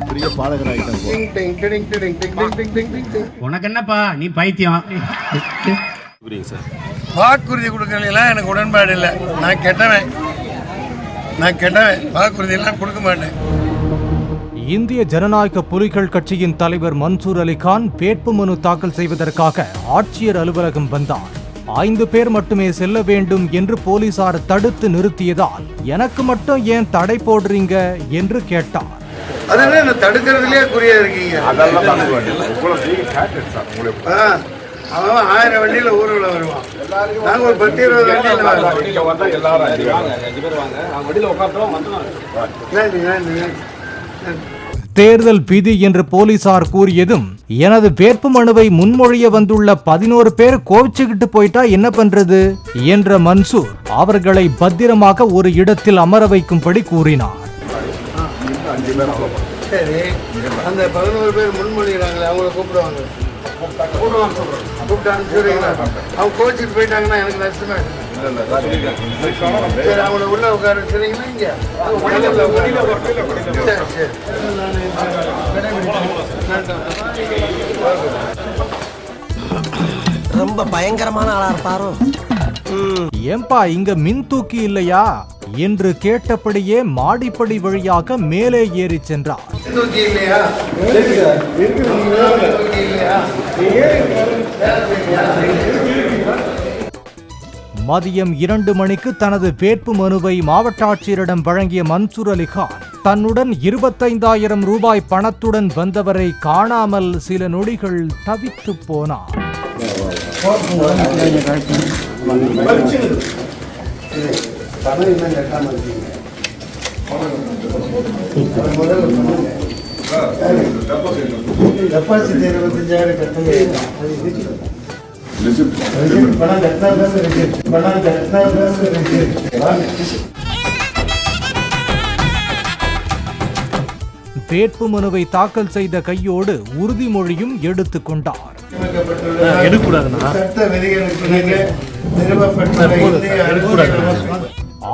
பெரிய பாடகராயிட்டேன். உனக்கு என்னப்பா, நீ பைத்தியம். வாக்குறுதி கொடுக்கறதுலாம் எனக்கு உடன்பாடு இல்லை. நான் கெட்டவன். வாக்குறுதி எல்லாம் கொடுக்க மாட்டேன். இந்திய ஜனநாயக புலிகள் கட்சியின் தலைவர் மன்சூர் அலிகான் வேட்புமனு தாக்கல் செய்வதற்காக ஆட்சியர் அலுவலகம் வந்தார். 5 பேர் மட்டுமே செல்ல வேண்டும் என்று போலீசார் தடுத்து நிறுத்தியதால் எனக்கு மட்டும் ஏன் தடை போடுறீங்க என்று கேட்டார். அதனால என்ன தடுக்கிறதுலயே குறியா இருக்கீங்க? அவன் 1000 வண்டியில ஊர்ல வருவான். நாங்க ஒரு 10-20 வண்டியில. தேர்தல் விதி என்று போலீசார் கூறியதும் எனது வேட்புமனுவை முன்மொழிய வந்துள்ள 11 பேர் கோவிச்சுக்கிட்டு போயிட்டா என்ன பண்றது என்ற மன்சூர் அவர்களை பத்திரமாக ஒரு இடத்தில் அமர வைக்கும்படி கூறினார். சரி, அந்த 11 பேர் முன்மொழிகிறாங்களே அவங்கள கூப்பிடுவாங்க. அவங்க கோச்சிட்டு போயிட்டாங்கன்னா எனக்கு நஷ்டமே. சரி, அவங்கள உள்ள உட்கார வச்சுறீங்களா? இங்க ரொம்ப பயங்கரமான ஆளா இருப்பாரோ. ஏம்பா இங்க மின் தூக்கி இல்லையா என்று கேட்டபடியே மாடிப்படி வழியாக மேலே ஏறி சென்றார். மதியம் 2 மணிக்கு தனது வேட்பு மனுவை மாவட்ட ஆட்சியரிடம் வழங்கிய மன்சூர் அலிகான் தன்னுடன் 25,000 ரூபாய் பணத்துடன் வந்தவரை காணாமல் சில நொடிகள் தவித்து போனார். வேட்பு மனுவை தாக்கல் செய்த கையோடு உறுதிமொழியும் எடுத்துக் கொண்டார்.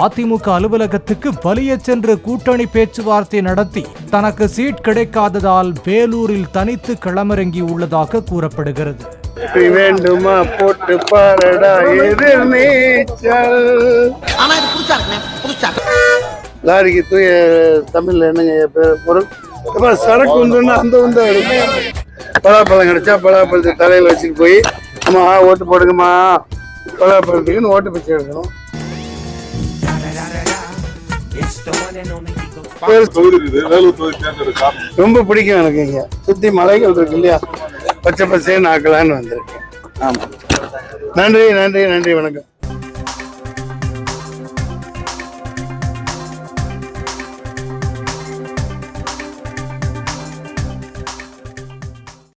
அதிமுக அலுவலகத்துக்கு வலிய சென்று கூட்டணி பேச்சுவார்த்தை நடத்தி தனக்கு சீட் கிடைக்காததால் வேலூரில் தனித்து களமிறங்கி உள்ளதாக கூறப்படுகிறது. வேண்டுமா போட்டு பாரடா எதிர் நீச்சல். லாரிக்கு தூய தமிழ்ல என்னங்க பொருள்? சரக்கு உண்டுன்னா அந்த உண்டை பலாப்பழம் கிடைச்சா பலாப்பழத்தை தலையில வச்சுட்டு போய் அம்மா ஓட்டு போடுங்கம்மா பலாப்பழத்துக்குன்னு ஓட்டு பிச்சை எடுக்கணும். ரொம்ப பிடிக்கும் எனக்கு. இங்க சுத்தி மலைகள் இருக்கு இல்லையா, பச்சை பச்சைன்னு ஆக்கலான்னு வந்திருக்கேன். ஆமா, நன்றி, வணக்கம்.